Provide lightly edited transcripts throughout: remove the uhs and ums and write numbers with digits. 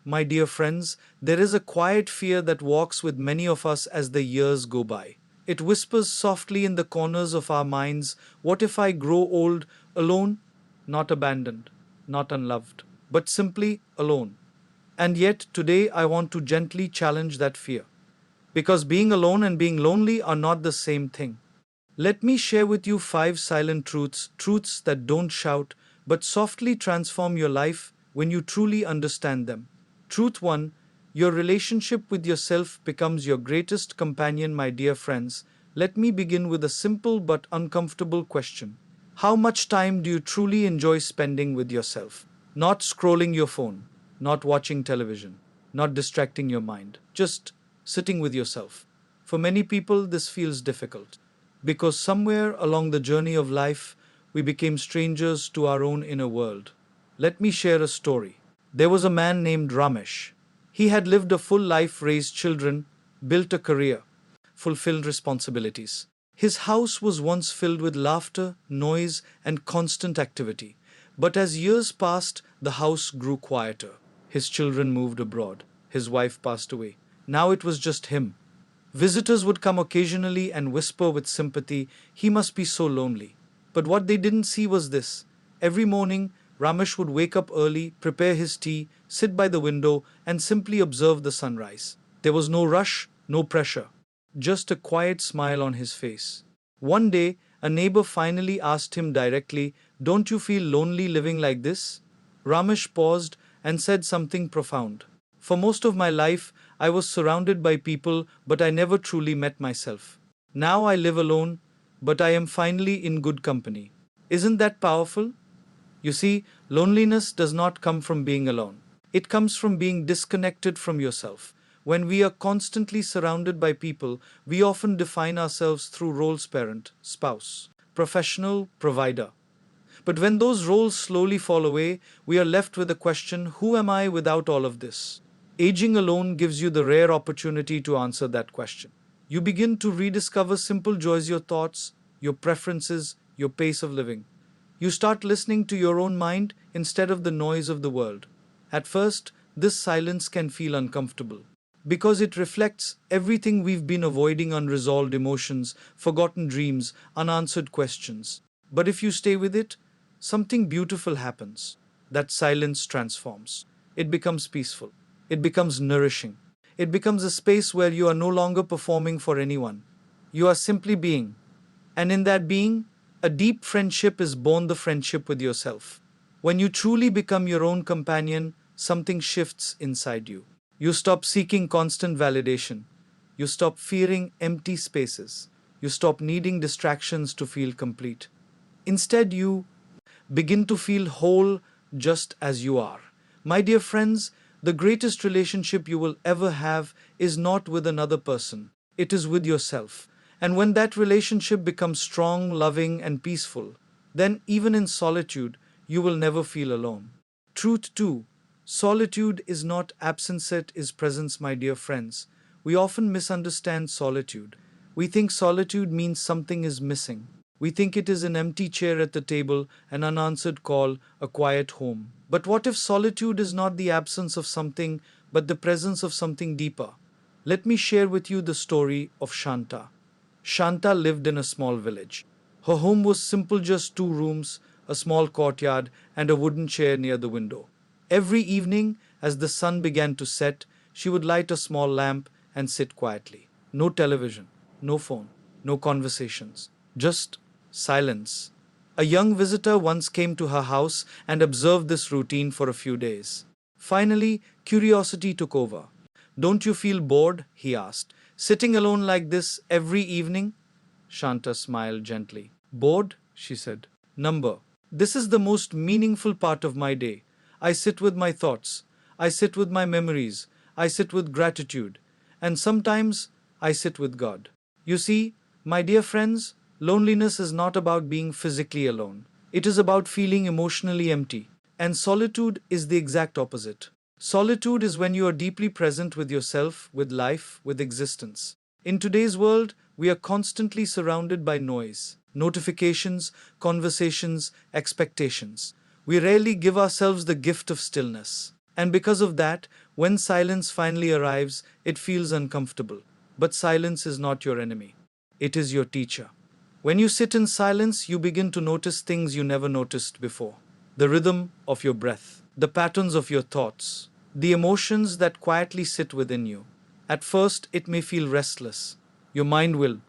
my dear friends, there is a quiet fear that walks with many of us as the years go by. It whispers softly in the corners of our minds, what if I grow old alone? Not abandoned, not unloved, but simply alone. And yet, today I want to gently challenge that fear. Because being alone and being lonely are not the same thing. Let me share with you five silent truths, truths that don't shout, but softly transform your life when you truly understand them. Truth 1: your relationship with yourself becomes your greatest companion, my dear friends. Let me begin with a simple but uncomfortable question. How much time do you truly enjoy spending with yourself? Not scrolling your phone, not watching television, not distracting your mind, just sitting with yourself. For many people, this feels difficult because somewhere along the journey of life, we became strangers to our own inner world. Let me share a story. There was a man named Ramesh. He had lived a full life, raised children, built a career, fulfilled responsibilities. His house was once filled with laughter, noise, and constant activity. But as years passed, the house grew quieter. His children moved abroad. His wife passed away. Now it was just him. Visitors would come occasionally and whisper with sympathy, he must be so lonely. But what they didn't see was this. Every morning, Ramesh would wake up early, prepare his tea, sit by the window, and simply observe the sunrise. There was no rush, no pressure, just a quiet smile on his face. One day, a neighbor finally asked him directly, don't you feel lonely living like this? Ramesh paused and said something profound. For most of my life, I was surrounded by people, but I never truly met myself. Now I live alone, but I am finally in good company. Isn't that powerful? You see, loneliness does not come from being alone. It comes from being disconnected from yourself. When we are constantly surrounded by people, we often define ourselves through roles: parent, spouse, professional, provider. But when those roles slowly fall away, we are left with the question, who am I without all of this? Aging alone gives you the rare opportunity to answer that question. You begin to rediscover simple joys, your thoughts, your preferences, your pace of living. You start listening to your own mind instead of the noise of the world. At first, this silence can feel uncomfortable because it reflects everything we've been avoiding: unresolved emotions, forgotten dreams, unanswered questions. But if you stay with it, something beautiful happens. That silence transforms. It becomes peaceful. It becomes nourishing. It becomes a space where you are no longer performing for anyone. You are simply being. And in that being, a deep friendship is born, the friendship with yourself. When you truly become your own companion, something shifts inside you. You stop seeking constant validation. You stop fearing empty spaces. You stop needing distractions to feel complete. Instead, you begin to feel whole just as you are. My dear friends, the greatest relationship you will ever have is not with another person, it is with yourself. And when that relationship becomes strong, loving, and peaceful, then even in solitude, you will never feel alone. Truth 2: solitude is not absence, it is presence, my dear friends. We often misunderstand solitude. We think solitude means something is missing. We think it is an empty chair at the table, an unanswered call, a quiet home. But what if solitude is not the absence of something, but the presence of something deeper? Let me share with you the story of Shanta. Shanta lived in a small village. Her home was simple, just two rooms, a small courtyard, and a wooden chair near the window. Every evening, as the sun began to set, she would light a small lamp and sit quietly. No television, no phone, no conversations, just silence. A young visitor once came to her house and observed this routine for a few days. Finally, curiosity took over. Don't you feel bored? He asked. Sitting alone like this every evening? Shanta smiled gently. Bored? She said. Number. This is the most meaningful part of my day. I sit with my thoughts. I sit with my memories. I sit with gratitude. And sometimes I sit with God. You see, my dear friends, loneliness is not about being physically alone. It is about feeling emotionally empty. And solitude is the exact opposite. Solitude is when you are deeply present with yourself, with life, with existence. In today's world, we are constantly surrounded by noise, notifications, conversations, expectations. We rarely give ourselves the gift of stillness. And because of that, when silence finally arrives, it feels uncomfortable. But silence is not your enemy, it is your teacher. When you sit in silence, you begin to notice things you never noticed before: the rhythm of your breath, the patterns of your thoughts, the emotions that quietly sit within you. At first, it may feel restless. Your mind will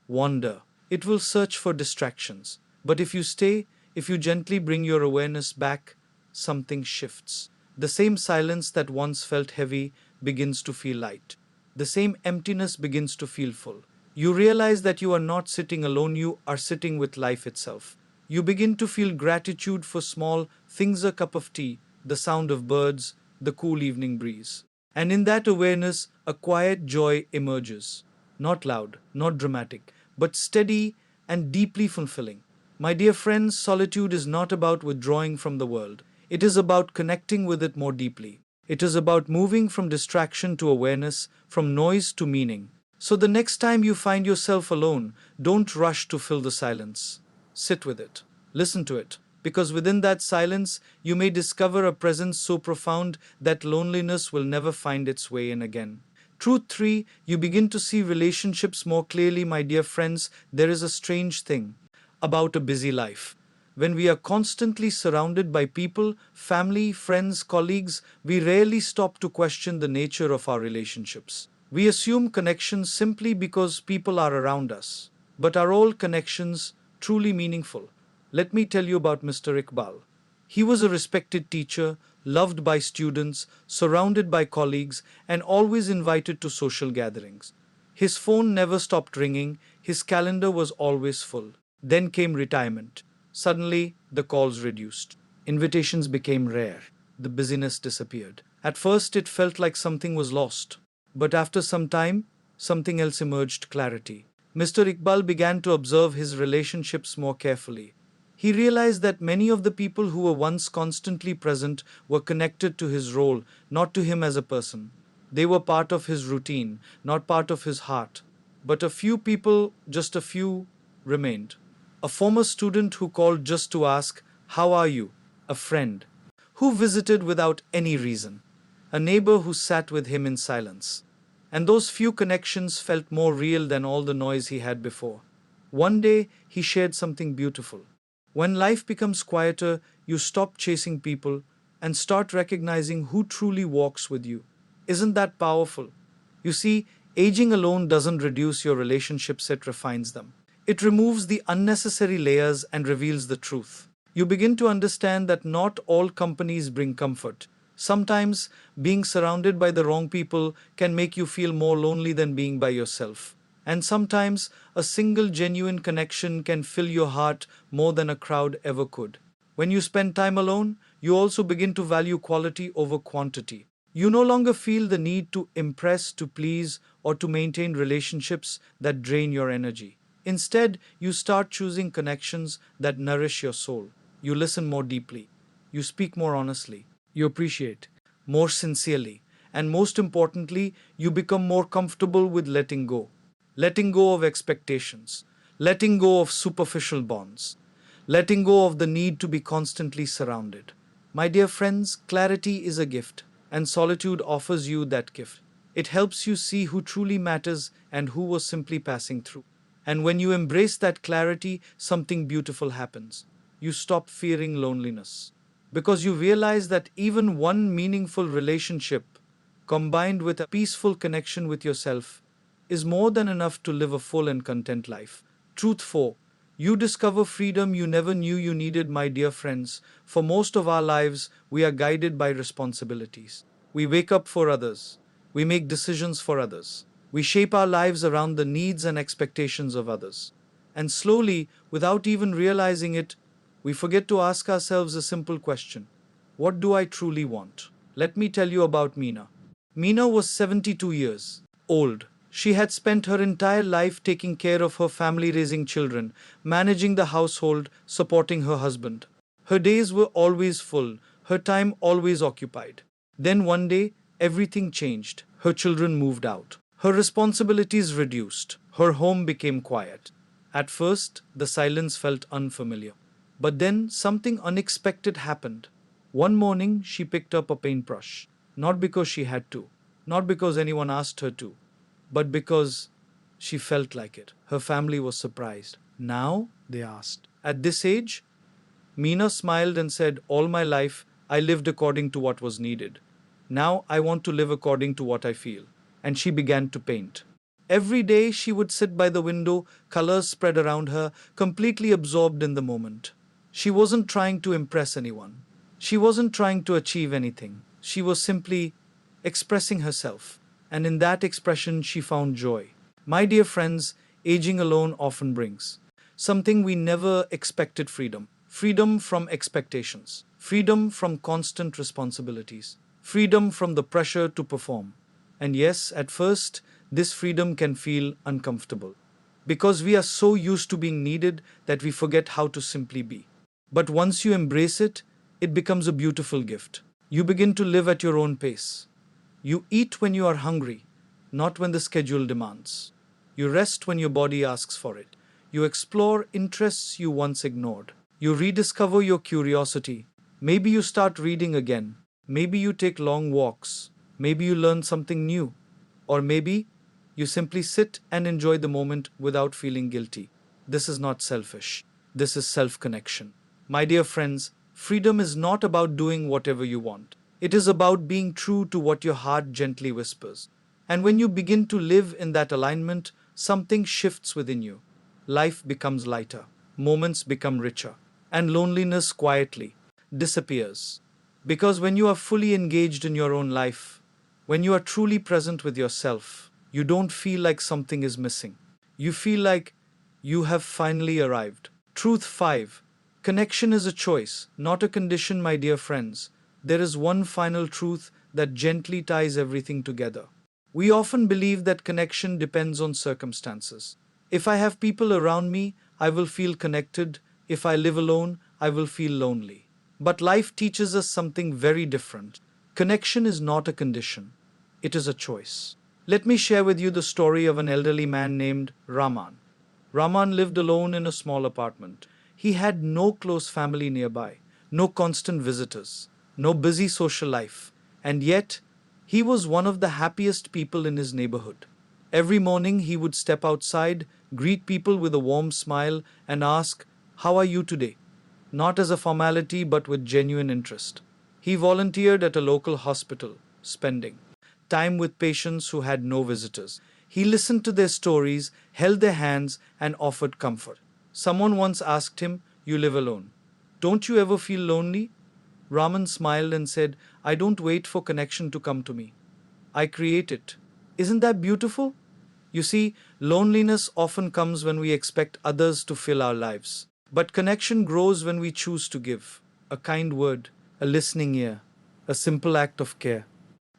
wander, it will search for distractions. But if you stay, if you gently bring your awareness back, something shifts. The same silence that once felt heavy begins to feel light. The same emptiness begins to feel full. You realize that you are not sitting alone, you are sitting with life itself. You begin to feel gratitude for small things: a cup of tea, the sound of birds, the cool evening breeze. And in that awareness, a quiet joy emerges. Not loud, not dramatic, but steady and deeply fulfilling. My dear friends, solitude is not about withdrawing from the world. It is about connecting with it more deeply. It is about moving from distraction to awareness, from noise to meaning. So the next time you find yourself alone, don't rush to fill the silence. Sit with it. Listen to it. Because within that silence, you may discover a presence so profound that loneliness will never find its way in again. Truth 3: you begin to see relationships more clearly, my dear friends. There is a strange thing about a busy life. When we are constantly surrounded by people, family, friends, colleagues, we rarely stop to question the nature of our relationships. We assume connections simply because people are around us. But are all connections truly meaningful? Let me tell you about Mr. Iqbal. He was a respected teacher, loved by students, surrounded by colleagues, and always invited to social gatherings. His phone never stopped ringing, his calendar was always full. Then came retirement. Suddenly, the calls reduced. Invitations became rare. The busyness disappeared. At first, it felt like something was lost. But after some time, something else emerged: clarity. Mr. Iqbal began to observe his relationships more carefully. He realized that many of the people who were once constantly present were connected to his role, not to him as a person. They were part of his routine, not part of his heart. But a few people, just a few, remained. A former student who called just to ask, "How are you?" A friend who visited without any reason. A neighbor who sat with him in silence. And those few connections felt more real than all the noise he had before. One day, he shared something beautiful. When life becomes quieter, you stop chasing people and start recognizing who truly walks with you. Isn't that powerful? You see, aging alone doesn't reduce your relationships, it refines them. It removes the unnecessary layers and reveals the truth. You begin to understand that not all companies bring comfort. Sometimes being surrounded by the wrong people can make you feel more lonely than being by yourself. And sometimes a single genuine connection can fill your heart more than a crowd ever could. When you spend time alone, you also begin to value quality over quantity. You no longer feel the need to impress, to please, or to maintain relationships that drain your energy. Instead, you start choosing connections that nourish your soul. You listen more deeply. You speak more honestly. You appreciate more sincerely. And most importantly, you become more comfortable with letting go. Letting go of expectations. Letting go of superficial bonds. Letting go of the need to be constantly surrounded. My dear friends, clarity is a gift, and solitude offers you that gift. It helps you see who truly matters and who was simply passing through. And when you embrace that clarity, something beautiful happens. You stop fearing loneliness. Because you realize that even one meaningful relationship, combined with a peaceful connection with yourself, is more than enough to live a full and content life. Truth 4: you discover freedom you never knew you needed, my dear friends. For most of our lives, we are guided by responsibilities. We wake up for others. We make decisions for others. We shape our lives around the needs and expectations of others. And slowly, without even realizing it, we forget to ask ourselves a simple question: what do I truly want? Let me tell you about Meena. Meena was 72 years old. She had spent her entire life taking care of her family, raising children, managing the household, supporting her husband. Her days were always full, her time always occupied. Then one day, everything changed. Her children moved out. Her responsibilities reduced. Her home became quiet. At first, the silence felt unfamiliar. But then something unexpected happened. One morning, she picked up a paintbrush, not because she had to, not because anyone asked her to, but because she felt like it. Her family was surprised. Now? They asked. At this age? Meena smiled and said, all my life, I lived according to what was needed. Now I want to live according to what I feel. And she began to paint. Every day she would sit by the window, colors spread around her, completely absorbed in the moment. She wasn't trying to impress anyone. She wasn't trying to achieve anything. She was simply expressing herself. And in that expression, she found joy. My dear friends, aging alone often brings something we never expected: freedom. Freedom from expectations. Freedom from constant responsibilities. Freedom from the pressure to perform. And yes, at first, this freedom can feel uncomfortable because we are so used to being needed that we forget how to simply be. But once you embrace it, it becomes a beautiful gift. You begin to live at your own pace. You eat when you are hungry, not when the schedule demands. You rest when your body asks for it. You explore interests you once ignored. You rediscover your curiosity. Maybe you start reading again. Maybe you take long walks. Maybe you learn something new. Or maybe you simply sit and enjoy the moment without feeling guilty. This is not selfish. This is self-connection. My dear friends, freedom is not about doing whatever you want. It is about being true to what your heart gently whispers. And when you begin to live in that alignment, something shifts within you. Life becomes lighter, moments become richer, and loneliness quietly disappears. Because when you are fully engaged in your own life, when you are truly present with yourself, you don't feel like something is missing. You feel like you have finally arrived. Truth 5. Connection is a choice, not a condition, my dear friends. There is one final truth that gently ties everything together. We often believe that connection depends on circumstances. If I have people around me, I will feel connected. If I live alone, I will feel lonely. But life teaches us something very different. Connection is not a condition, it is a choice. Let me share with you the story of an elderly man named Raman. Raman lived alone in a small apartment. He had no close family nearby, no constant visitors, no busy social life, and yet he was one of the happiest people in his neighborhood. Every morning he would step outside, greet people with a warm smile, and ask, how are you today? Not as a formality but with genuine interest. He volunteered at a local hospital, spending time with patients who had no visitors. He listened to their stories, held their hands, and offered comfort. Someone once asked him, you live alone. Don't you ever feel lonely? Raman smiled and said, I don't wait for connection to come to me. I create it. Isn't that beautiful? You see, loneliness often comes when we expect others to fill our lives. But connection grows when we choose to give. A kind word, a listening ear, a simple act of care.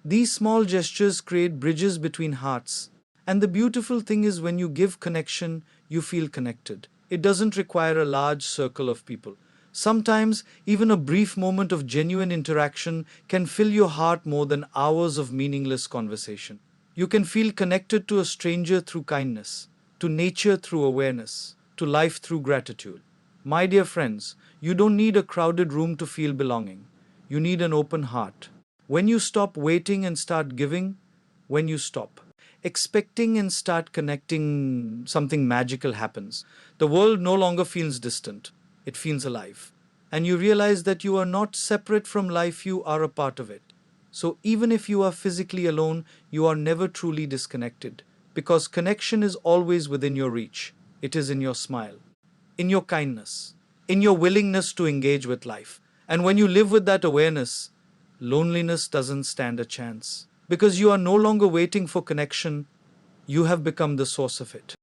These small gestures create bridges between hearts. And the beautiful thing is, when you give connection, you feel connected. It doesn't require a large circle of people. Sometimes, even a brief moment of genuine interaction can fill your heart more than hours of meaningless conversation. You can feel connected to a stranger through kindness, to nature through awareness, to life through gratitude. My dear friends, you don't need a crowded room to feel belonging. You need an open heart. When you stop waiting and start giving, when you stop expecting and start connecting, something magical happens. The world no longer feels distant, it feels alive. And you realize that you are not separate from life, you are a part of it. So even if you are physically alone, you are never truly disconnected, because connection is always within your reach. It is in your smile, in your kindness, in your willingness to engage with life. And when you live with that awareness, loneliness doesn't stand a chance. Because you are no longer waiting for connection, you have become the source of it.